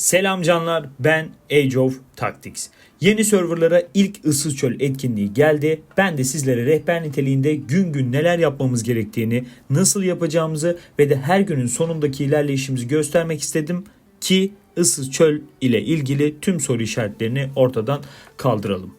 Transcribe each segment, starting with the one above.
Selam canlar, ben Age of Tactics. Yeni serverlara ilk ıssız çöl etkinliği geldi. Ben de sizlere rehber niteliğinde gün gün neler yapmamız gerektiğini, nasıl yapacağımızı ve de her günün sonundaki ilerleyişimizi göstermek istedim ki ıssız çöl ile ilgili tüm soru işaretlerini ortadan kaldıralım.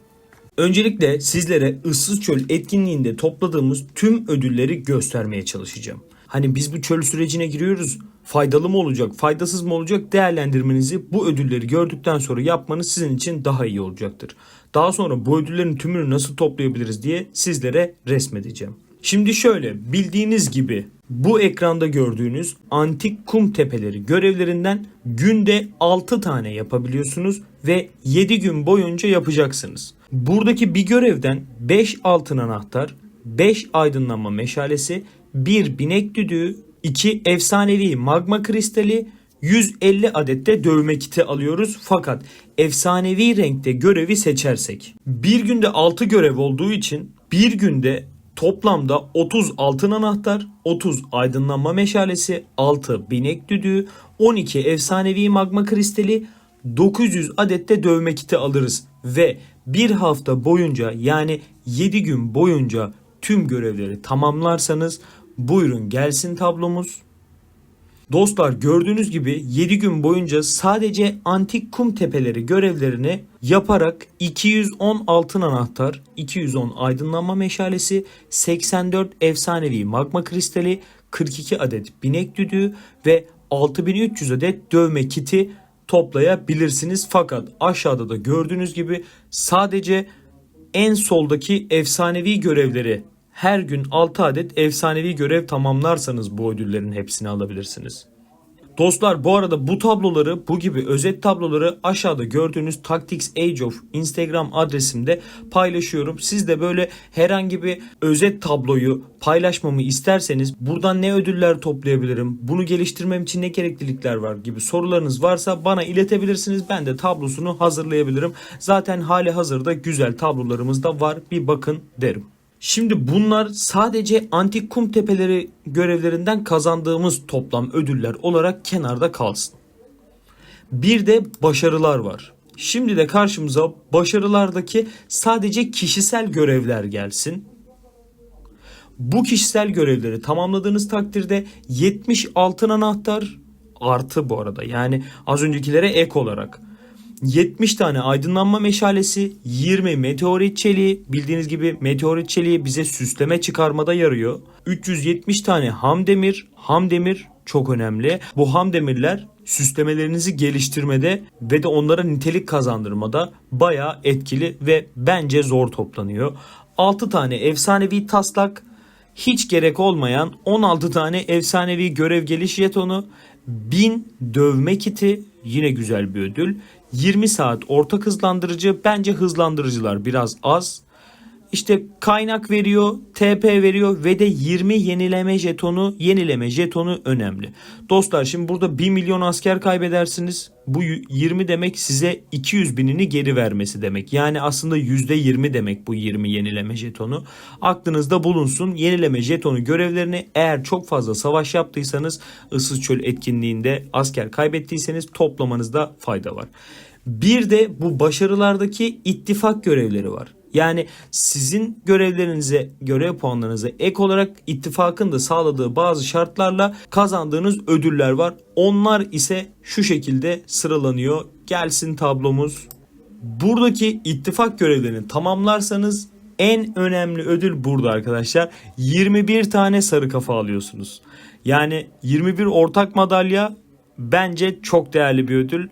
Öncelikle sizlere ıssız çöl etkinliğinde topladığımız tüm ödülleri göstermeye çalışacağım. Hani biz bu çöl sürecine giriyoruz. Faydalı mı olacak, faydasız mı olacak değerlendirmenizi bu ödülleri gördükten sonra yapmanız sizin için daha iyi olacaktır. Daha sonra bu ödüllerin tümünü nasıl toplayabiliriz diye sizlere resmedeceğim. Şimdi şöyle, bildiğiniz gibi bu ekranda gördüğünüz antik kum tepeleri görevlerinden günde 6 tane yapabiliyorsunuz ve 7 gün boyunca yapacaksınız. Buradaki bir görevden 5 altın anahtar, 5 aydınlanma meşalesi, 1 binek düdüğü, 2 efsanevi magma kristali, 150 adet de dövme kiti alıyoruz. Fakat efsanevi renkte görevi seçersek bir günde 6 görev olduğu için bir günde toplamda 30 altın anahtar, 30 aydınlanma meşalesi, 6 binek düdüğü, 12 efsanevi magma kristali, 900 adet de dövme kiti alırız ve bir hafta boyunca, yani 7 gün boyunca tüm görevleri tamamlarsanız buyurun gelsin tablomuz. Dostlar, gördüğünüz gibi 7 gün boyunca sadece antik kum tepeleri görevlerini yaparak 210 altın anahtar, 210 aydınlanma meşalesi, 84 efsanevi magma kristali, 42 adet binek düdüğü ve 6300 adet dövme kiti toplayabilirsiniz. Fakat aşağıda da gördüğünüz gibi sadece en soldaki efsanevi görevleri, her gün 6 adet efsanevi görev tamamlarsanız bu ödüllerin hepsini alabilirsiniz. Dostlar, bu arada bu tabloları, bu gibi özet tabloları aşağıda gördüğünüz Tactics Age of Instagram adresimde paylaşıyorum. Siz de böyle herhangi bir özet tabloyu paylaşmamı isterseniz, buradan ne ödüller toplayabilirim, bunu geliştirmem için ne gereklilikler var gibi sorularınız varsa bana iletebilirsiniz. Ben de tablosunu hazırlayabilirim. Zaten hali hazırda güzel tablolarımız da var, bir bakın derim. Şimdi bunlar sadece antik kum tepeleri görevlerinden kazandığımız toplam ödüller olarak kenarda kalsın. Bir de başarılar var. Şimdi de karşımıza başarılardaki sadece kişisel görevler gelsin. Bu kişisel görevleri tamamladığınız takdirde 70 altın anahtar artı, bu arada yani az öncekilere ek olarak 70 tane aydınlanma meşalesi, 20 meteorit çeliği, bildiğiniz gibi meteorit çeliği bize süsleme çıkarmada yarıyor. 370 tane ham demir çok önemli. Bu ham demirler süslemelerinizi geliştirmede ve de onlara nitelik kazandırmada bayağı etkili ve bence zor toplanıyor. 6 tane efsanevi taslak, hiç gerek olmayan 16 tane efsanevi görev geliş jetonu, 1000 dövme kiti, yine güzel bir ödül. 20 saat ortak hızlandırıcı, bence hızlandırıcılar biraz az. İşte kaynak veriyor, TP veriyor ve de 20 yenileme jetonu önemli. Dostlar, şimdi burada 1 milyon asker kaybedersiniz. Bu 20 demek size 200 binini geri vermesi demek. Yani aslında %20 demek bu 20 yenileme jetonu. Aklınızda bulunsun. Yenileme jetonu görevlerini eğer çok fazla savaş yaptıysanız, ıssız çöl etkinliğinde asker kaybettiyseniz toplamanızda fayda var. Bir de bu başarılardaki ittifak görevleri var. Yani sizin görevlerinize, görev puanlarınıza ek olarak ittifakın da sağladığı bazı şartlarla kazandığınız ödüller var. Onlar ise şu şekilde sıralanıyor. Gelsin tablomuz. Buradaki ittifak görevlerini tamamlarsanız en önemli ödül burada arkadaşlar. 21 tane sarı kafa alıyorsunuz. Yani 21 ortak madalya bence çok değerli bir ödül.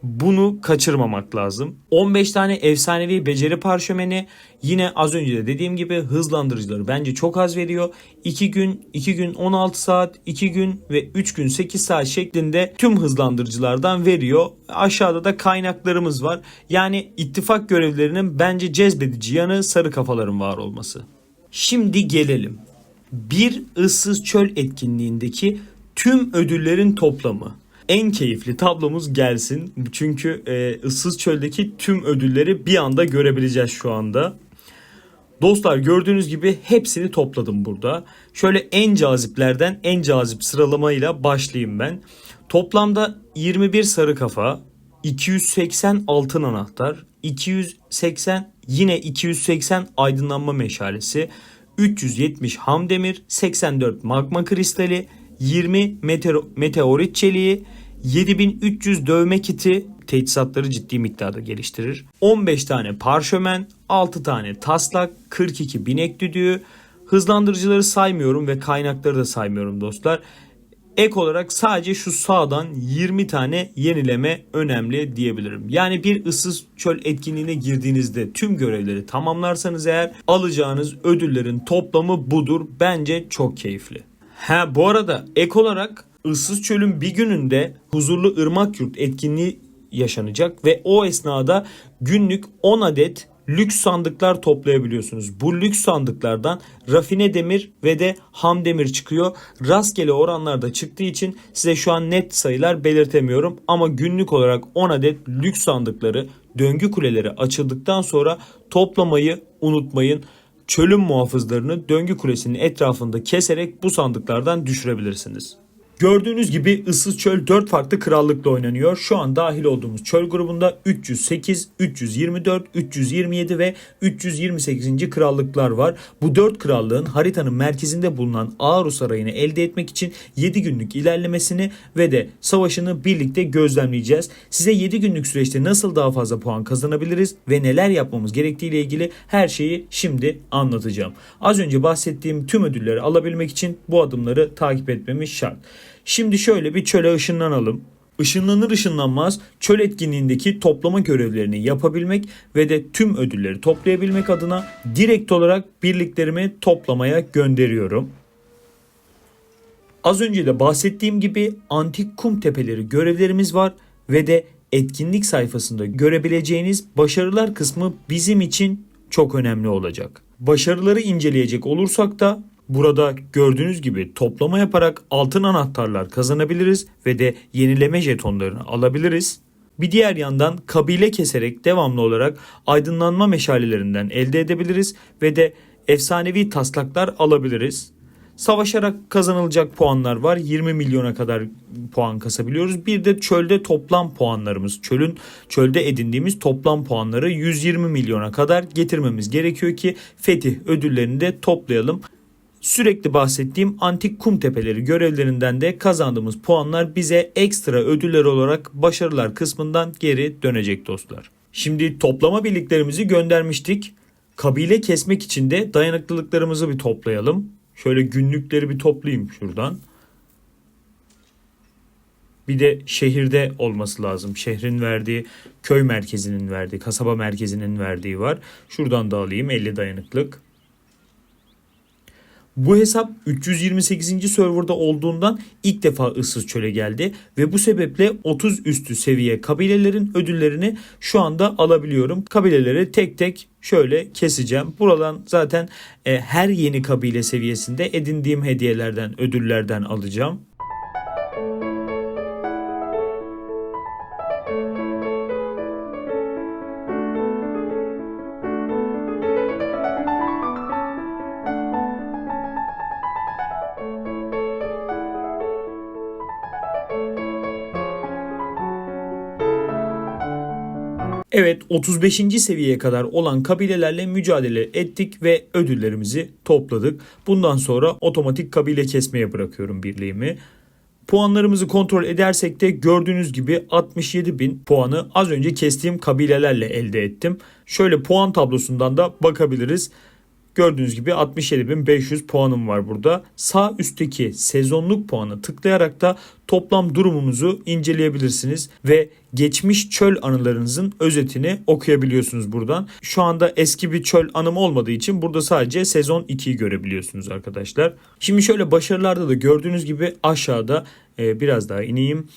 Bunu kaçırmamak lazım. 15 tane efsanevi beceri parşömeni, yine az önce de dediğim gibi hızlandırıcıları bence çok az veriyor. 2 gün 16 saat, 2 gün ve 3 gün 8 saat şeklinde tüm hızlandırıcılardan veriyor. Aşağıda da kaynaklarımız var. Yani ittifak görevlerinin bence cezbedici yanı sarı kafaların var olması. Şimdi gelelim bir ıssız çöl etkinliğindeki tüm ödüllerin toplamı. En keyifli tablomuz gelsin. Çünkü ıssız çöldeki tüm ödülleri bir anda görebileceğiz şu anda. Dostlar, gördüğünüz gibi hepsini topladım burada. Şöyle en caziplerden en cazip sıralamayla başlayayım ben. Toplamda 21 sarı kafa, 280 altın anahtar, 280 aydınlanma meşalesi, 370 ham demir, 84 magma kristali, 20 meteorit çeliği, 7300 dövme kiti teçhizatları ciddi miktarda geliştirir. 15 tane parşömen, 6 tane taslak, 42 binek düdüğü. Hızlandırıcıları saymıyorum ve kaynakları da saymıyorum dostlar. Ek olarak sadece şu sağdan 20 tane yenileme önemli diyebilirim. Yani bir ıssız çöl etkinliğine girdiğinizde tüm görevleri tamamlarsanız eğer alacağınız ödüllerin toplamı budur. Bence çok keyifli. Bu arada ek olarak ıssız çölün bir gününde huzurlu ırmak yurt etkinliği yaşanacak ve o esnada günlük 10 adet lüks sandıklar toplayabiliyorsunuz. Bu lüks sandıklardan rafine demir ve de ham demir çıkıyor. Rastgele oranlarda çıktığı için size şu an net sayılar belirtemiyorum. Ama günlük olarak 10 adet lüks sandıkları döngü kuleleri açıldıktan sonra toplamayı unutmayın. Çölün muhafızlarını döngü kulesinin etrafında keserek bu sandıklardan düşürebilirsiniz. Gördüğünüz gibi ıssız çöl 4 farklı krallıkla oynanıyor. Şu an dahil olduğumuz çöl grubunda 308, 324, 327 ve 328. krallıklar var. Bu 4 krallığın haritanın merkezinde bulunan Aarhus Sarayı'nı elde etmek için 7 günlük ilerlemesini ve de savaşını birlikte gözlemleyeceğiz. Size 7 günlük süreçte nasıl daha fazla puan kazanabiliriz ve neler yapmamız gerektiği ile ilgili her şeyi şimdi anlatacağım. Az önce bahsettiğim tüm ödülleri alabilmek için bu adımları takip etmemiz şart. Şimdi şöyle bir çöle ışınlanalım. Işınlanır ışınlanmaz çöl etkinliğindeki toplama görevlerini yapabilmek ve de tüm ödülleri toplayabilmek adına direkt olarak birliklerimi toplamaya gönderiyorum. Az önce de bahsettiğim gibi antik kum tepeleri görevlerimiz var ve de etkinlik sayfasında görebileceğiniz başarılar kısmı bizim için çok önemli olacak. Başarıları inceleyecek olursak da burada gördüğünüz gibi toplama yaparak altın anahtarlar kazanabiliriz ve de yenileme jetonlarını alabiliriz. Bir diğer yandan kabile keserek devamlı olarak aydınlanma meşalelerinden elde edebiliriz ve de efsanevi taslaklar alabiliriz. Savaşarak kazanılacak puanlar var. 20 milyona kadar puan kasabiliyoruz. Bir de çölde toplam puanlarımız. Çölde edindiğimiz toplam puanları 120 milyona kadar getirmemiz gerekiyor ki fetih ödüllerini de toplayalım. Sürekli bahsettiğim antik kum tepeleri görevlerinden de kazandığımız puanlar bize ekstra ödüller olarak başarılar kısmından geri dönecek dostlar. Şimdi toplama birliklerimizi göndermiştik. Kabile kesmek için de dayanıklılıklarımızı bir toplayalım. Şöyle günlükleri bir toplayayım şuradan. Bir de şehirde olması lazım. Şehrin verdiği, köy merkezinin verdiği, kasaba merkezinin verdiği var. Şuradan da alayım 50 dayanıklık. Bu hesap 328. serverda olduğundan ilk defa ıssız çöle geldi ve bu sebeple 30 üstü seviye kabilelerin ödüllerini şu anda alabiliyorum. Kabileleri tek tek şöyle keseceğim. Buradan zaten her yeni kabile seviyesinde edindiğim hediyelerden, ödüllerden alacağım. Evet, 35. seviyeye kadar olan kabilelerle mücadele ettik ve ödüllerimizi topladık. Bundan sonra otomatik kabile kesmeye bırakıyorum birliğimi. Puanlarımızı kontrol edersek de gördüğünüz gibi 67.000 puanı az önce kestiğim kabilelerle elde ettim. Şöyle puan tablosundan da bakabiliriz. Gördüğünüz gibi 67.500 puanım var burada. Sağ üstteki sezonluk puanı tıklayarak da toplam durumunuzu inceleyebilirsiniz ve geçmiş çöl anılarınızın özetini okuyabiliyorsunuz buradan. Şu anda eski bir çöl anım olmadığı için burada sadece sezon 2'yi görebiliyorsunuz arkadaşlar. Şimdi şöyle başarılarda da gördüğünüz gibi aşağıda biraz daha ineyim.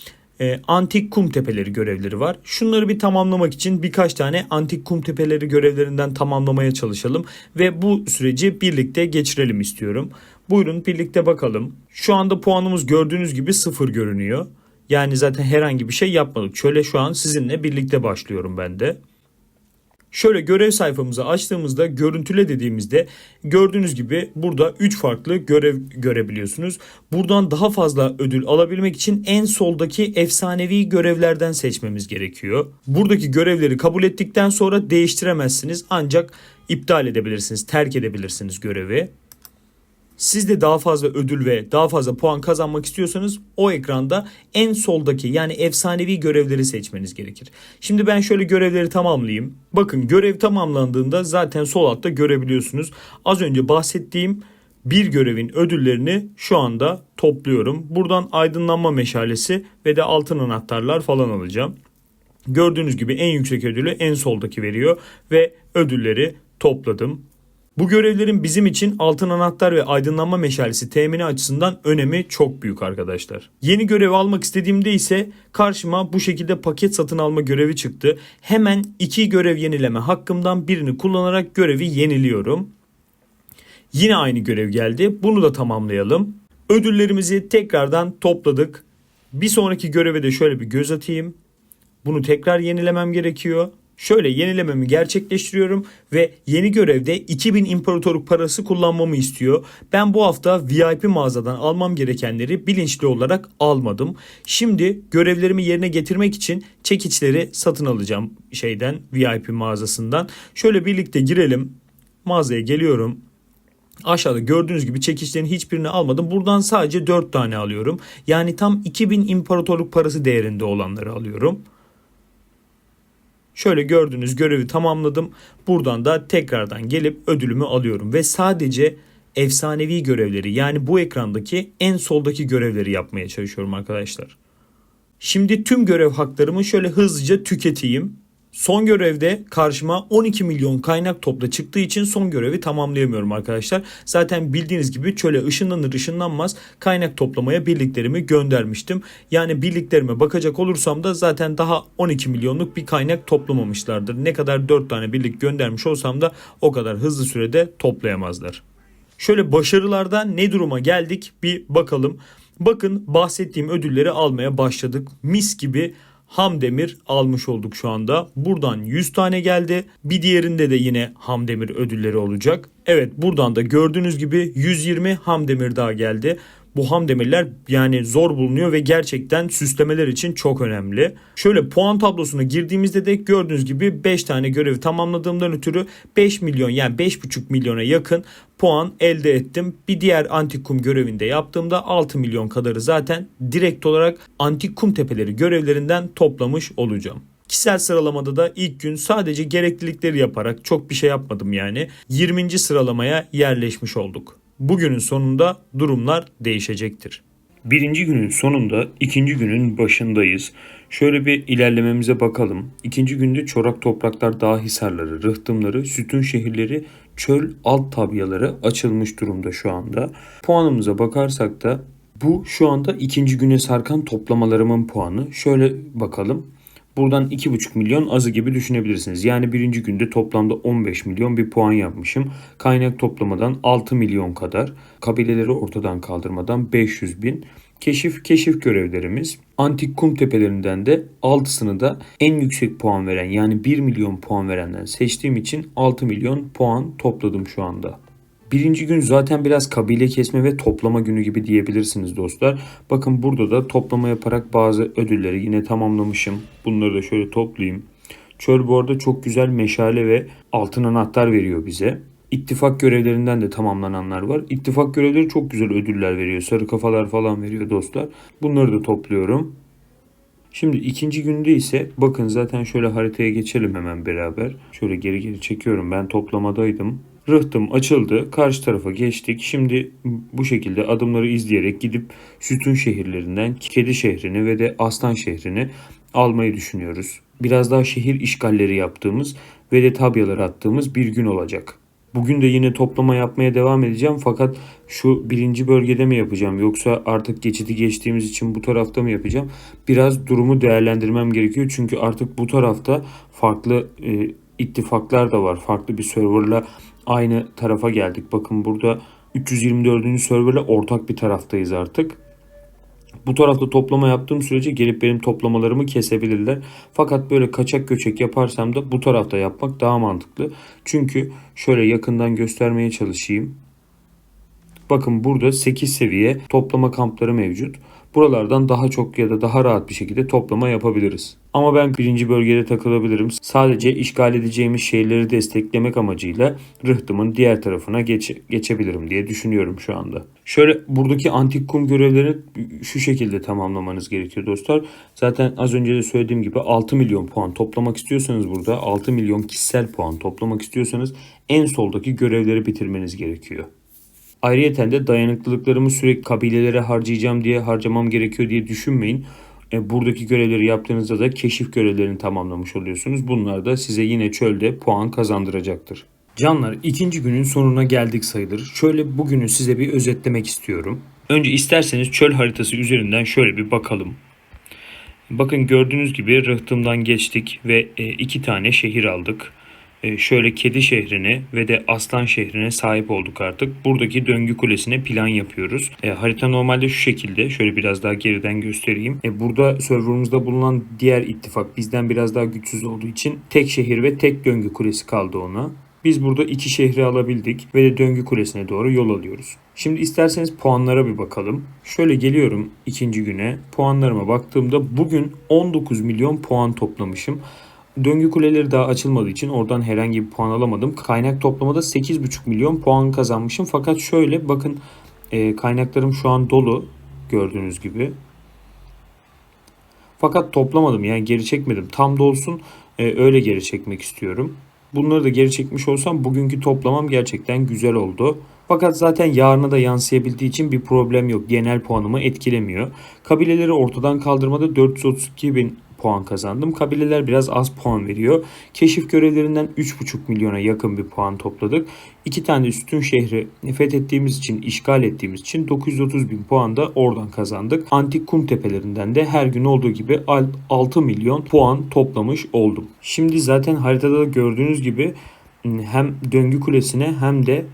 Antik kum tepeleri görevleri var. Şunları bir tamamlamak için birkaç tane antik kum tepeleri görevlerinden tamamlamaya çalışalım ve bu süreci birlikte geçirelim istiyorum. Buyurun birlikte bakalım. Şu anda puanımız gördüğünüz gibi 0 görünüyor. Yani zaten herhangi bir şey yapmadık. Şöyle şu an sizinle birlikte başlıyorum ben de. Şöyle görev sayfamızı açtığımızda görüntüle dediğimizde gördüğünüz gibi burada 3 farklı görev görebiliyorsunuz. Buradan daha fazla ödül alabilmek için en soldaki efsanevi görevlerden seçmemiz gerekiyor. Buradaki görevleri kabul ettikten sonra değiştiremezsiniz, ancak iptal edebilirsiniz, terk edebilirsiniz görevi. Siz de daha fazla ödül ve daha fazla puan kazanmak istiyorsanız o ekranda en soldaki yani efsanevi görevleri seçmeniz gerekir. Şimdi ben şöyle görevleri tamamlayayım. Bakın, görev tamamlandığında zaten sol altta görebiliyorsunuz. Az önce bahsettiğim bir görevin ödüllerini şu anda topluyorum. Buradan aydınlanma meşalesi ve de altın anahtarlar falan alacağım. Gördüğünüz gibi en yüksek ödülü en soldaki veriyor ve ödülleri topladım. Bu görevlerin bizim için altın anahtar ve aydınlanma meşalesi temini açısından önemi çok büyük arkadaşlar. Yeni görev almak istediğimde ise karşıma bu şekilde paket satın alma görevi çıktı. Hemen 2 görev yenileme hakkımdan birini kullanarak görevi yeniliyorum. Yine aynı görev geldi. Bunu da tamamlayalım. Ödüllerimizi tekrardan topladık. Bir sonraki göreve de şöyle bir göz atayım. Bunu tekrar yenilemem gerekiyor. Şöyle yenilememi gerçekleştiriyorum ve yeni görevde 2000 imparatorluk parası kullanmamı istiyor. Ben bu hafta VIP mağazadan almam gerekenleri bilinçli olarak almadım. Şimdi görevlerimi yerine getirmek için çekiçleri satın alacağım VIP mağazasından. Şöyle birlikte girelim. Mağazaya geliyorum. Aşağıda gördüğünüz gibi çekiçlerin hiçbirini almadım. Buradan sadece 4 tane alıyorum. Yani tam 2000 imparatorluk parası değerinde olanları alıyorum. Şöyle gördüğünüz görevi tamamladım. Buradan da tekrardan gelip ödülümü alıyorum. Ve sadece efsanevi görevleri, yani bu ekrandaki en soldaki görevleri yapmaya çalışıyorum arkadaşlar. Şimdi tüm görev haklarımı şöyle hızlıca tüketeyim. Son görevde karşıma 12 milyon kaynak topla çıktığı için son görevi tamamlayamıyorum arkadaşlar. Zaten bildiğiniz gibi çöle ışınlanır ışınlanmaz kaynak toplamaya birliklerimi göndermiştim. Yani birliklerime bakacak olursam da zaten daha 12 milyonluk bir kaynak toplamamışlardır. Ne kadar 4 tane birlik göndermiş olsam da o kadar hızlı sürede toplayamazlar. Şöyle başarılarda ne duruma geldik bir bakalım. Bakın, bahsettiğim ödülleri almaya başladık. Mis gibi ham demir almış olduk şu anda. Buradan 100 tane geldi. Bir diğerinde de yine ham demir ödülleri olacak. Evet, buradan da gördüğünüz gibi 120 ham demir daha geldi. Bu ham demirler yani zor bulunuyor ve gerçekten süslemeler için çok önemli. Şöyle puan tablosuna girdiğimizde de gördüğünüz gibi 5 tane görevi tamamladığımdan ötürü 5 milyon yani 5,5 milyona yakın puan elde ettim. Bir diğer antik kum görevinde yaptığımda 6 milyon kadarı zaten direkt olarak antik kum tepeleri görevlerinden toplamış olacağım. Kişisel sıralamada da ilk gün sadece gereklilikleri yaparak, çok bir şey yapmadım yani, 20. sıralamaya yerleşmiş olduk. Bugünün sonunda durumlar değişecektir. Birinci günün sonunda ikinci günün başındayız. Şöyle bir ilerlememize bakalım. İkinci günde çorak topraklar, dağ hisarları, rıhtımları, sütun şehirleri, çöl alt tabyaları açılmış durumda şu anda. Puanımıza bakarsak da bu şu anda ikinci güne sarkan toplamalarımın puanı. Şöyle bakalım. Buradan 2,5 milyon azı gibi düşünebilirsiniz. Yani birinci günde toplamda 15 milyon bir puan yapmışım. Kaynak toplamadan 6 milyon kadar. Kabileleri ortadan kaldırmadan 500 bin. Keşif görevlerimiz. Antik kum tepelerinden de 6'sını da en yüksek puan veren, yani 1 milyon puan verenden seçtiğim için 6 milyon puan topladım şu anda. Birinci gün zaten biraz kabile kesme ve toplama günü gibi diyebilirsiniz dostlar. Bakın, burada da toplama yaparak bazı ödülleri yine tamamlamışım. Bunları da şöyle toplayayım. Çöl bu arada çok güzel meşale ve altın anahtar veriyor bize. İttifak görevlerinden de tamamlananlar var. İttifak görevleri çok güzel ödüller veriyor. Sarı kafalar falan veriyor dostlar. Bunları da topluyorum. Şimdi ikinci günde ise bakın, zaten şöyle haritaya geçelim hemen beraber. Şöyle geri çekiyorum. Ben toplamadaydım. Rıhtım açıldı. Karşı tarafa geçtik. Şimdi bu şekilde adımları izleyerek gidip sütun şehirlerinden Kedi şehrini ve de Aslan şehrini almayı düşünüyoruz. Biraz daha şehir işgalleri yaptığımız ve de tabyaları attığımız bir gün olacak. Bugün de yine toplama yapmaya devam edeceğim, fakat şu birinci bölgede mi yapacağım yoksa artık geçidi geçtiğimiz için bu tarafta mı yapacağım? Biraz durumu değerlendirmem gerekiyor, çünkü artık bu tarafta farklı ittifaklar da var. Farklı bir serverla aynı tarafa geldik. Bakın, burada 324. serverle ortak bir taraftayız artık. Bu tarafta toplama yaptığım sürece gelip benim toplamalarımı kesebilirler. Fakat böyle kaçak göçek yaparsam da bu tarafta yapmak daha mantıklı. Çünkü şöyle yakından göstermeye çalışayım. Bakın burada 8 seviye toplama kampları mevcut. Buralardan daha çok ya da daha rahat bir şekilde toplama yapabiliriz. Ama ben birinci bölgede takılabilirim. Sadece işgal edeceğimiz şehirleri desteklemek amacıyla rıhtımın diğer tarafına geçebilirim diye düşünüyorum şu anda. Şöyle buradaki antik kum görevlerini şu şekilde tamamlamanız gerekiyor dostlar. Zaten az önce de söylediğim gibi 6 milyon puan toplamak istiyorsanız burada 6 milyon kişisel puan toplamak istiyorsanız en soldaki görevleri bitirmeniz gerekiyor. Ayrıyeten de dayanıklılıklarımı sürekli kabilelere harcayacağım diye harcamam gerekiyor diye düşünmeyin. Buradaki görevleri yaptığınızda da keşif görevlerini tamamlamış oluyorsunuz. Bunlar da size yine çölde puan kazandıracaktır. Canlar, ikinci günün sonuna geldik sayılır. Şöyle bugünü size bir özetlemek istiyorum. Önce isterseniz çöl haritası üzerinden şöyle bir bakalım. Bakın gördüğünüz gibi rıhtımdan geçtik ve 2 tane şehir aldık. Şöyle Kedi şehrine ve de Aslan şehrine sahip olduk artık. Buradaki döngü kulesine plan yapıyoruz. Harita normalde şu şekilde. Şöyle biraz daha geriden göstereyim. Burada serverımızda bulunan diğer ittifak bizden biraz daha güçsüz olduğu için tek şehir ve tek döngü kulesi kaldı ona. Biz burada 2 şehri alabildik ve de döngü kulesine doğru yol alıyoruz. Şimdi isterseniz puanlara bir bakalım. Şöyle geliyorum ikinci güne. Puanlarıma baktığımda bugün 19 milyon puan toplamışım. Döngü kuleleri daha açılmadığı için oradan herhangi bir puan alamadım. Kaynak toplamada 8,5 milyon puan kazanmışım. Fakat şöyle bakın, kaynaklarım şu an dolu gördüğünüz gibi. Fakat toplamadım, yani geri çekmedim. Tam dolsun, öyle geri çekmek istiyorum. Bunları da geri çekmiş olsam bugünkü toplamam gerçekten güzel oldu. Fakat zaten yarına da yansıyabildiği için bir problem yok. Genel puanımı etkilemiyor. Kabileleri ortadan kaldırmada 432 bin puan kazandım. Kabileler biraz az puan veriyor. Keşif görevlerinden 3,5 milyona yakın bir puan topladık. 2 tane üstün şehri fethettiğimiz için, işgal ettiğimiz için 930 bin puan da oradan kazandık. Antik kum tepelerinden de her gün olduğu gibi 6 milyon puan toplamış oldum. Şimdi zaten haritada da gördüğünüz gibi hem döngü kulesine hem de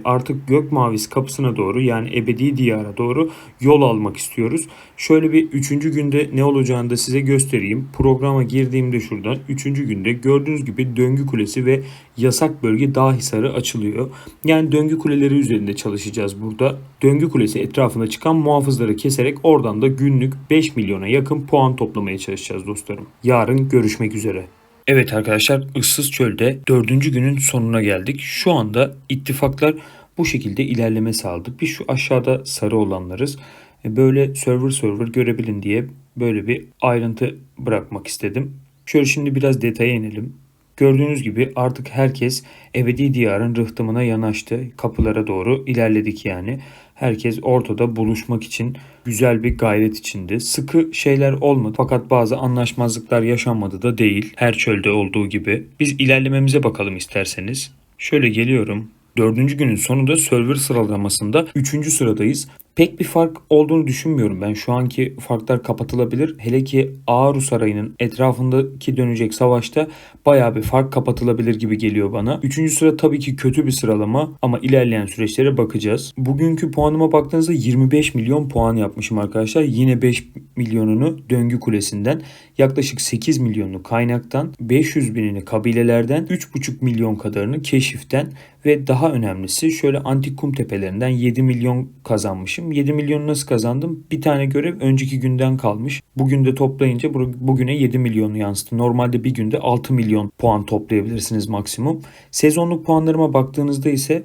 artık gök mavisi kapısına doğru, yani ebedi diyara doğru yol almak istiyoruz. Şöyle bir 3. günde ne olacağını da size göstereyim. Programa girdiğimde şuradan 3. günde gördüğünüz gibi döngü kulesi ve yasak bölge Dağhisarı açılıyor. Yani döngü kuleleri üzerinde çalışacağız burada. Döngü kulesi etrafında çıkan muhafızları keserek oradan da günlük 5 milyona yakın puan toplamaya çalışacağız dostlarım. Yarın görüşmek üzere. Evet arkadaşlar, ıssız çölde 4. günün sonuna geldik. Şu anda ittifaklar bu şekilde ilerleme sağladı. Biz şu aşağıda sarı olanlarız. Böyle server görebilin diye böyle bir ayrıntı bırakmak istedim. Şöyle şimdi biraz detaya inelim. Gördüğünüz gibi artık herkes ebedi diyarın rıhtımına yanaştı. Kapılara doğru ilerledik yani. Herkes ortada buluşmak için güzel bir gayret içinde. Sıkı şeyler olmadı fakat bazı anlaşmazlıklar yaşanmadı da değil. Her çölde olduğu gibi. Biz ilerlememize bakalım isterseniz. Şöyle geliyorum. 4. günün sonunda server sıralamasında 3. sıradayız. Pek bir fark olduğunu düşünmüyorum ben. Şu anki farklar kapatılabilir. Hele ki Ağrı Sarayı'nın etrafındaki dönecek savaşta bayağı bir fark kapatılabilir gibi geliyor bana. 3. sıra tabii ki kötü bir sıralama ama ilerleyen süreçlere bakacağız. Bugünkü puanıma baktığınızda 25 milyon puan yapmışım arkadaşlar. Yine 5 milyonunu döngü kulesinden, yaklaşık 8 milyonunu kaynaktan, 500 binini kabilelerden, 3,5 milyon kadarını keşiften ve daha önemlisi şöyle antik kum tepelerinden 7 milyon kazanmışım. 7 milyonu nasıl kazandım? Bir tane görev önceki günden kalmış. Bugün de toplayınca bugüne 7 milyonu yansıttı. Normalde bir günde 6 milyon puan toplayabilirsiniz maksimum. Sezonluk puanlarıma baktığınızda ise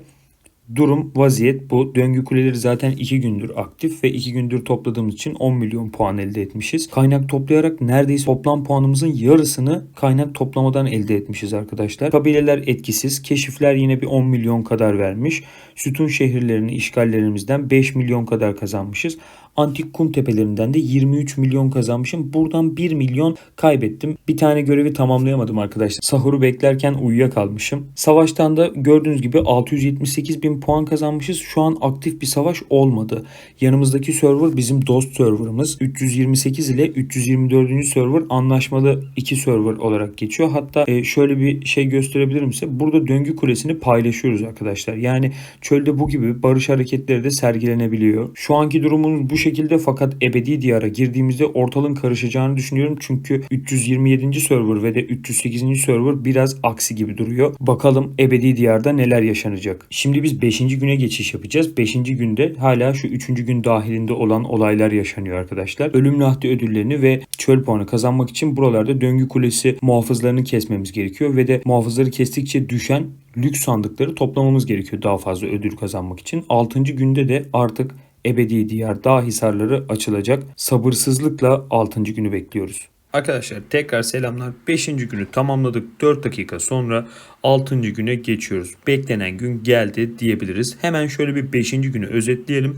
durum, vaziyet bu. Döngü kuleleri zaten 2 gündür aktif ve 2 gündür topladığımız için 10 milyon puan elde etmişiz. Kaynak toplayarak neredeyse toplam puanımızın yarısını kaynak toplamadan elde etmişiz arkadaşlar. Kabileler etkisiz. Keşifler yine bir 10 milyon kadar vermiş. Sütun şehirlerini işgallerimizden 5 milyon kadar kazanmışız. Antik kum tepelerinden de 23 milyon kazanmışım. Buradan 1 milyon kaybettim. Bir tane görevi tamamlayamadım arkadaşlar. Sahuru beklerken uyuyakalmışım. Savaştan da gördüğünüz gibi 678 bin puan kazanmışız. Şu an aktif bir savaş olmadı. Yanımızdaki server bizim dost serverımız. 328 ile 324. server anlaşmalı 2 server olarak geçiyor. Hatta şöyle bir şey gösterebilirim size. Burada döngü kulesini paylaşıyoruz arkadaşlar. Yani çölde bu gibi barış hareketleri de sergilenebiliyor. Şu anki durumumuz bu şekilde. şekilde, fakat ebedi diyara girdiğimizde ortalığın karışacağını düşünüyorum. Çünkü 327. server ve de 308. server biraz aksi gibi duruyor. Bakalım ebedi diyarda neler yaşanacak. Şimdi biz 5. güne geçiş yapacağız. 5. günde hala şu 3. gün dahilinde olan olaylar yaşanıyor arkadaşlar. Ölüm lahdi ödüllerini ve çöl puanı kazanmak için buralarda döngü kulesi muhafızlarını kesmemiz gerekiyor ve de muhafızları kestikçe düşen lüks sandıkları toplamamız gerekiyor daha fazla ödül kazanmak için. 6. günde de artık ebedi diyar dağ hisarları açılacak. Sabırsızlıkla 6. günü bekliyoruz. Arkadaşlar tekrar selamlar. 5. günü tamamladık. 4 dakika sonra 6. güne geçiyoruz. Beklenen gün geldi diyebiliriz. Hemen şöyle bir 5. günü özetleyelim.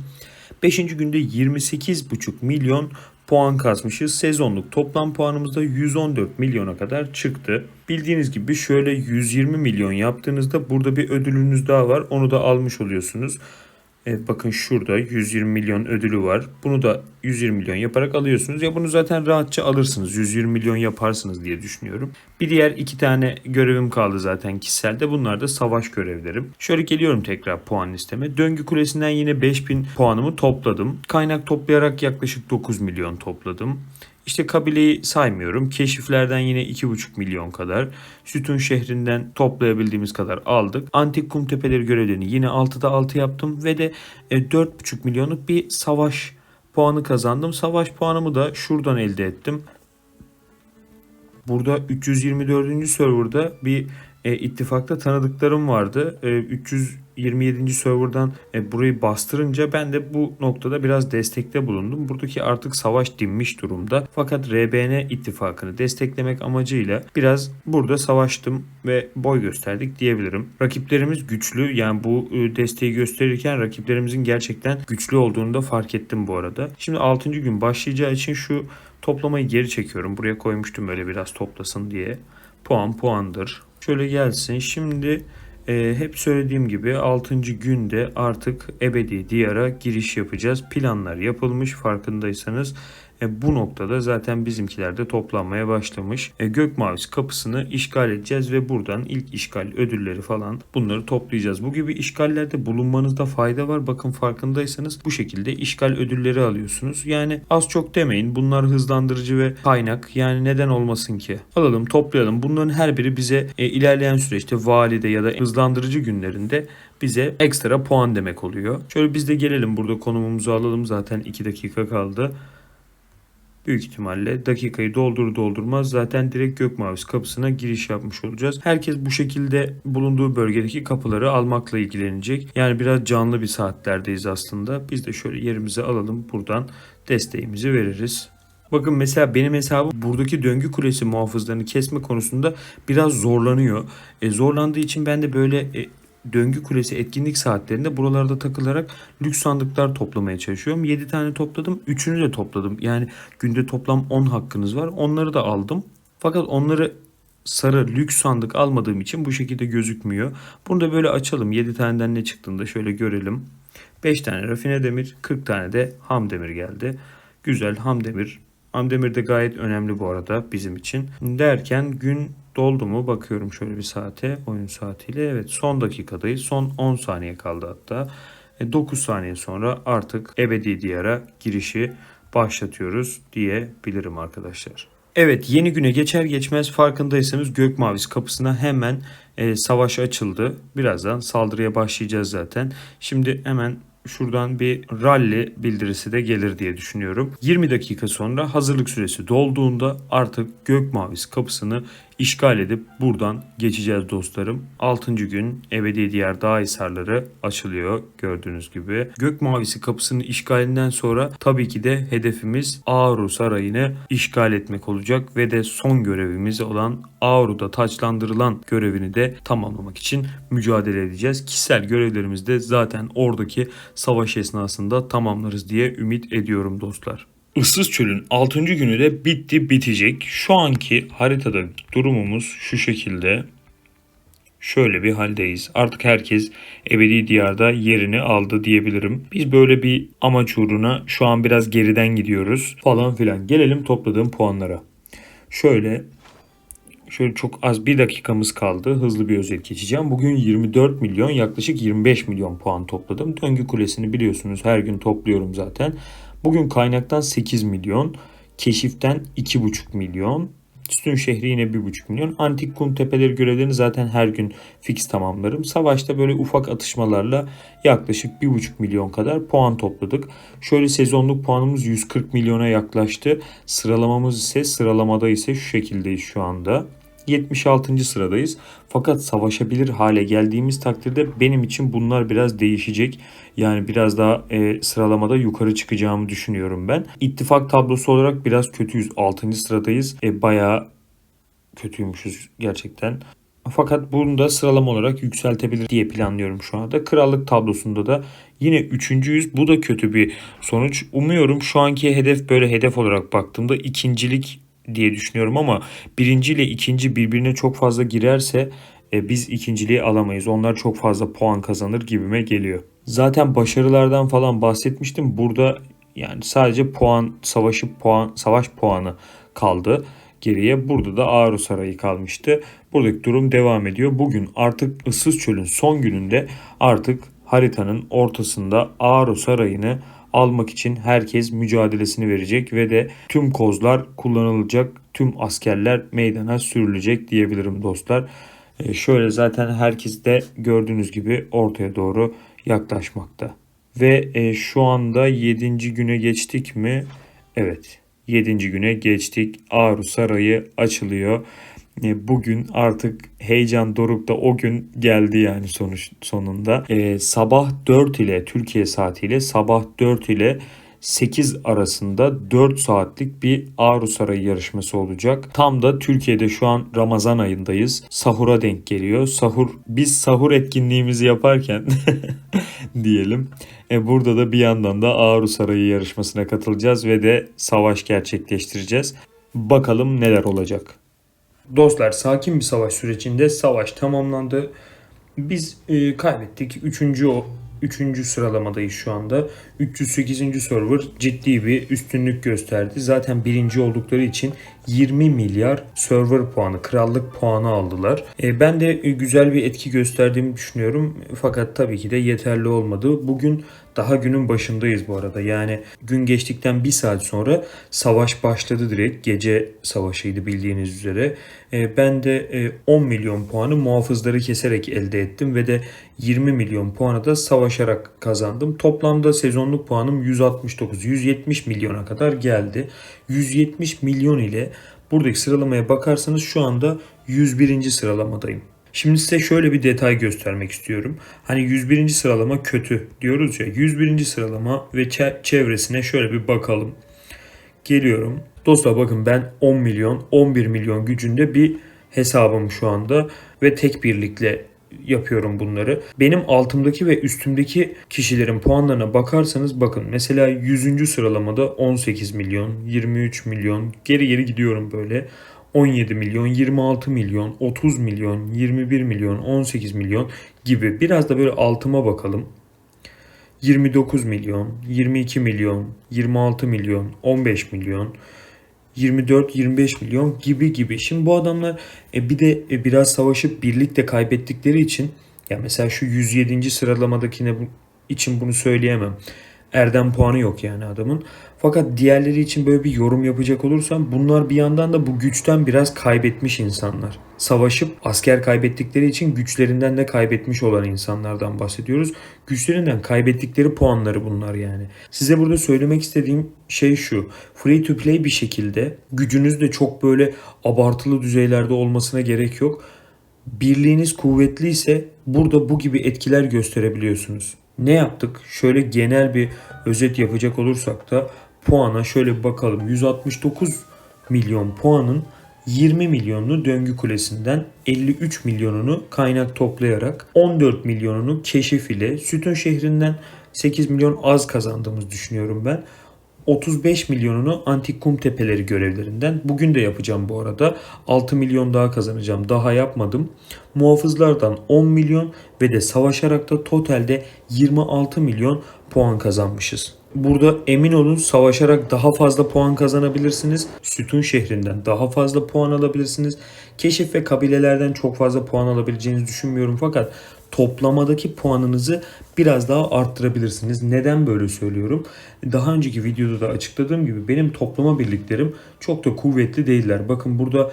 5. günde 28,5 milyon puan kasmışız. Sezonluk toplam puanımız da 114 milyona kadar çıktı. Bildiğiniz gibi şöyle 120 milyon yaptığınızda burada bir ödülünüz daha var. Onu da almış oluyorsunuz. Bakın şurada 120 milyon ödülü var. Bunu da 120 milyon yaparak alıyorsunuz. Ya bunu zaten rahatça alırsınız. 120 milyon yaparsınız diye düşünüyorum. Bir diğer 2 tane görevim kaldı zaten kişiselde. Bunlar da savaş görevlerim. Şöyle geliyorum tekrar puan listeme. Döngü kulesinden yine 5000 puanımı topladım. Kaynak toplayarak yaklaşık 9 milyon topladım. İşte kabileyi saymıyorum. Keşiflerden yine 2,5 milyon kadar. Sütun şehrinden toplayabildiğimiz kadar aldık. Antik kum tepeleri görevlerini yine 6'da 6 yaptım. Ve de 4,5 milyonluk bir savaş puanı kazandım. Savaş puanımı da şuradan elde ettim. Burada 324. serverda bir ittifakta tanıdıklarım vardı. 327. serverdan burayı bastırınca ben de bu noktada biraz destekte bulundum. Buradaki artık savaş dinmiş durumda. Fakat RBN ittifakını desteklemek amacıyla biraz burada savaştım ve boy gösterdik diyebilirim. Rakiplerimiz güçlü. Yani bu desteği gösterirken rakiplerimizin gerçekten güçlü olduğunu da fark ettim bu arada. Şimdi 6. gün başlayacağı için şu toplamayı geri çekiyorum. Buraya koymuştum böyle biraz toplasın diye. Puan puandır. Şöyle gelsin. Şimdi hep söylediğim gibi 6. günde artık ebedi diyara giriş yapacağız. Planlar yapılmış farkındaysanız. Bu noktada zaten bizimkiler de toplanmaya başlamış. Gök mavisi kapısını işgal edeceğiz ve buradan ilk işgal ödülleri falan bunları toplayacağız. Bu gibi işgallerde bulunmanızda fayda var. Bakın farkındaysanız bu şekilde işgal ödülleri alıyorsunuz. Yani az çok demeyin. Bunlar hızlandırıcı ve kaynak. Yani neden olmasın ki? Alalım, toplayalım. Bunların her biri bize ilerleyen süreçte valide ya da hızlandırıcı günlerinde bize ekstra puan demek oluyor. Şöyle biz de gelelim, burada konumumuzu alalım. Zaten 2 dakika kaldı. Büyük ihtimalle dakikayı doldurmaz zaten direkt gök mavisi kapısına giriş yapmış olacağız. Herkes bu şekilde bulunduğu bölgedeki kapıları almakla ilgilenecek. Yani biraz canlı bir saatlerdeyiz aslında. Biz de şöyle yerimizi alalım, buradan desteğimizi veririz. Bakın mesela benim hesabım buradaki döngü kulesi muhafızlarını kesme konusunda biraz zorlanıyor. Zorlandığı için ben de böyle döngü kulesi etkinlik saatlerinde buralarda takılarak lüks sandıklar toplamaya çalışıyorum. 7 tane topladım. 3'ünü de topladım. Yani günde toplam 10 hakkınız var. Onları da aldım. Fakat onları sarı lüks sandık almadığım için bu şekilde gözükmüyor. Bunu da böyle açalım. 7 taneden ne çıktığını da şöyle görelim. 5 tane rafine demir, 40 tane de ham demir geldi. Güzel ham demir. Ham demir de gayet önemli bu arada bizim için. Derken gün doldu mu? Bakıyorum şöyle bir saate, oyun saatiyle. Evet, son dakikadayız. Son 10 saniye kaldı hatta. 9 saniye sonra artık ebedi diyara girişi başlatıyoruz diyebilirim arkadaşlar. Evet, yeni güne geçer geçmez farkındaysanız gök mavisi kapısına hemen savaş açıldı. Birazdan saldırıya başlayacağız zaten. Şimdi hemen şuradan bir rally bildirisi de gelir diye düşünüyorum. 20 dakika sonra hazırlık süresi dolduğunda artık gök mavisi kapısını işgal edip buradan geçeceğiz dostlarım. 6. gün ebedi diyar dağ hisarları açılıyor gördüğünüz gibi. Gök mavisi kapısının işgalinden sonra tabii ki de hedefimiz Ağru Sarayı'nı işgal etmek olacak ve de son görevimiz olan Ağru'da taçlandırılan görevini de tamamlamak için mücadele edeceğiz. Kişisel görevlerimizi de zaten oradaki savaş esnasında tamamlarız diye ümit ediyorum dostlar. Issız Çöl'ün 6. günü de bitecek. Şu anki haritada durumumuz şu şekilde. Şöyle bir haldeyiz. Artık herkes ebedi diyarda yerini aldı diyebilirim. Biz böyle bir amaç uğruna şu an biraz geriden gidiyoruz falan filan. Gelelim topladığım puanlara. Şöyle çok az bir dakikamız kaldı. Hızlı bir özet geçeceğim. Bugün 24 milyon yaklaşık 25 milyon puan topladım. Döngü kulesini biliyorsunuz her gün topluyorum zaten. Bugün kaynaktan 8 milyon, keşiften 2,5 milyon, Sütun şehri yine 1,5 milyon. Antik kum tepeleri görevlerini zaten her gün fix tamamlarım. Savaşta böyle ufak atışmalarla yaklaşık 1,5 milyon kadar puan topladık. Şöyle sezonluk puanımız 140 milyona yaklaştı. Sıralamada ise şu şekildeyiz şu anda. 76. sıradayız. Fakat savaşabilir hale geldiğimiz takdirde benim için bunlar biraz değişecek. Yani biraz daha sıralamada yukarı çıkacağımı düşünüyorum ben. İttifak tablosu olarak biraz kötüyüz. 6. sıradayız. Bayağı kötüymüşüz gerçekten. Fakat bunu da sıralama olarak yükseltebilir diye planlıyorum şu anda. Krallık tablosunda da yine üçüncüyüz. Bu da kötü bir sonuç. Umuyorum şu anki hedef, böyle hedef olarak baktığımda ikincilik diye düşünüyorum ama birinci ile ikinci birbirine çok fazla girerse biz ikinciliği alamayız. Onlar çok fazla puan kazanır gibime geliyor. Zaten başarılardan falan bahsetmiştim. Burada yani sadece savaş puanı kaldı geriye. Burada da Ağrı Sarayı kalmıştı. Buradaki durum devam ediyor. Bugün artık Issız Çöl'ün son gününde artık haritanın ortasında Ağrı Sarayı'nı almak için herkes mücadelesini verecek ve de tüm kozlar kullanılacak, tüm askerler meydana sürülecek diyebilirim dostlar. Şöyle zaten herkes de gördüğünüz gibi ortaya doğru yaklaşmakta. Ve şu anda 7. güne geçtik mi? Evet, 7. güne geçtik. Ağrı Sarayı açılıyor. Bugün artık heyecan dorukta o gün geldi yani sonunda. Sabah 4 ile Türkiye saatiyle sabah 4 ile 8 arasında 4 saatlik bir Ağrı Sarayı yarışması olacak. Tam da Türkiye'de şu an Ramazan ayındayız. Sahura denk geliyor. Biz sahur etkinliğimizi yaparken diyelim. Burada da bir yandan da Ağrı Sarayı yarışmasına katılacağız ve de savaş gerçekleştireceğiz. Bakalım neler olacak. Dostlar, sakin bir savaş sürecinde savaş tamamlandı. Biz kaybettik. Üçüncü sıralamadayız şu anda. 308. server ciddi bir üstünlük gösterdi. Zaten birinci oldukları için 20 milyar server puanı, krallık puanı aldılar. Ben de güzel bir etki gösterdiğimi düşünüyorum. Fakat tabii ki de yeterli olmadı. Bugün daha günün başındayız bu arada. Yani gün geçtikten bir saat sonra savaş başladı direkt. Gece savaşıydı bildiğiniz üzere. Ben de 10 milyon puanı muhafızları keserek elde ettim ve de 20 milyon puanı da savaşarak kazandım. Toplamda sezonluk puanım 169, 170 milyona kadar geldi. 170 milyon ile buradaki sıralamaya bakarsanız şu anda 101. sıralamadayım. Şimdi size şöyle bir detay göstermek istiyorum. Hani 101. sıralama kötü diyoruz ya. 101. sıralama ve çevresine şöyle bir bakalım. Geliyorum. Dostlar bakın, ben 10 milyon, 11 milyon gücünde bir hesabım şu anda ve tek birlikle yapıyorum bunları. Benim altımdaki ve üstümdeki kişilerin puanlarına bakarsanız bakın, mesela 100. sıralamada 18 milyon, 23 milyon, geri gidiyorum böyle. 17 milyon, 26 milyon, 30 milyon, 21 milyon, 18 milyon gibi. Biraz da böyle altıma bakalım. 29 milyon, 22 milyon, 26 milyon, 15 milyon, 24-25 milyon gibi. Şimdi bu adamlar bir de biraz savaşıp birlikte kaybettikleri için, ya mesela şu 107. sıralamadakine için bunu söyleyemem. Erdem puanı yok yani adamın. Fakat diğerleri için böyle bir yorum yapacak olursam, bunlar bir yandan da bu güçten biraz kaybetmiş insanlar. Savaşıp asker kaybettikleri için güçlerinden de kaybetmiş olan insanlardan bahsediyoruz. Güçlerinden kaybettikleri puanları bunlar yani. Size burada söylemek istediğim şey şu. Free to play bir şekilde, gücünüz de çok böyle abartılı düzeylerde olmasına gerek yok. Birliğiniz kuvvetliyse burada bu gibi etkiler gösterebiliyorsunuz. Ne yaptık? Şöyle genel bir özet yapacak olursak da puana şöyle bir bakalım. 169 milyon puanın 20 milyonunu Döngü Kulesi'nden, 53 milyonunu kaynak toplayarak, 14 milyonunu keşif ile, Sütun şehrinden 8 milyon az kazandığımız düşünüyorum ben. 35 milyonunu Antik Kum Tepeleri görevlerinden. Bugün de yapacağım bu arada. 6 milyon daha kazanacağım. Daha yapmadım. Muhafızlardan 10 milyon ve de savaşarak da totalde 26 milyon puan kazanmışız. Burada emin olun, savaşarak daha fazla puan kazanabilirsiniz. Sütun şehrinden daha fazla puan alabilirsiniz. Keşif ve kabilelerden çok fazla puan alabileceğinizi düşünmüyorum, fakat toplamadaki puanınızı biraz daha arttırabilirsiniz. Neden böyle söylüyorum? Daha önceki videoda da açıkladığım gibi benim toplama birliklerim çok da kuvvetli değiller. Bakın burada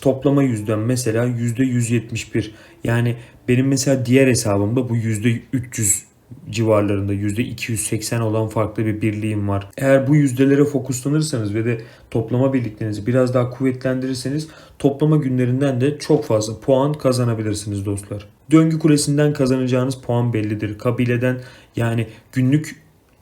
toplama yüzdem mesela %171. Yani benim mesela diğer hesabımda bu %300 civarlarında, %280 olan farklı bir birliğim var. Eğer bu yüzdelere fokuslanırsanız ve de toplama birliklerinizi biraz daha kuvvetlendirirseniz toplama günlerinden de çok fazla puan kazanabilirsiniz dostlar. Döngü kulesinden kazanacağınız puan bellidir. Kabileden yani günlük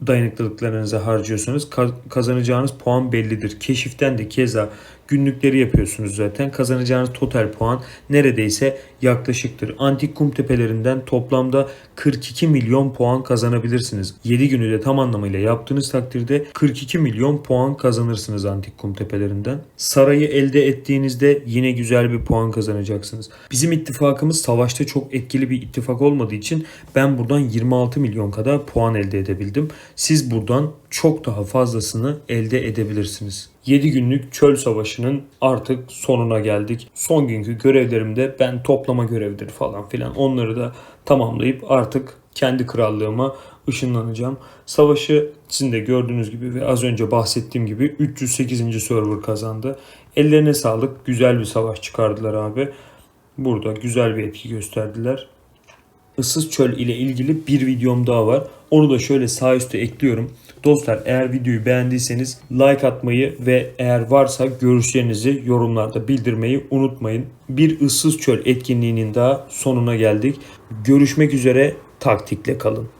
dayanıklılıklarınıza harcıyorsanız kazanacağınız puan bellidir. Keşiften de keza günlükleri yapıyorsunuz zaten. Kazanacağınız total puan neredeyse yaklaşıktır. Antik kum tepelerinden toplamda 42 milyon puan kazanabilirsiniz. 7 günü de tam anlamıyla yaptığınız takdirde 42 milyon puan kazanırsınız antik kum tepelerinden. Sarayı elde ettiğinizde yine güzel bir puan kazanacaksınız. Bizim ittifakımız savaşta çok etkili bir ittifak olmadığı için ben buradan 26 milyon kadar puan elde edebildim. Siz buradan çok daha fazlasını elde edebilirsiniz. 7 günlük çöl savaşının artık sonuna geldik. Son günkü görevlerimde ben toplama görevidir falan filan onları da tamamlayıp artık kendi krallığıma ışınlanacağım. Savaşı sizin de gördüğünüz gibi ve az önce bahsettiğim gibi 308. server kazandı. Ellerine sağlık. Güzel bir savaş çıkardılar abi. Burada güzel bir etki gösterdiler. Issız çöl ile ilgili bir videom daha var. Onu da şöyle sağ üstte ekliyorum. Dostlar eğer videoyu beğendiyseniz like atmayı ve eğer varsa görüşlerinizi yorumlarda bildirmeyi unutmayın. Bir ıssız çöl etkinliğinin daha sonuna geldik. Görüşmek üzere, taktikle kalın.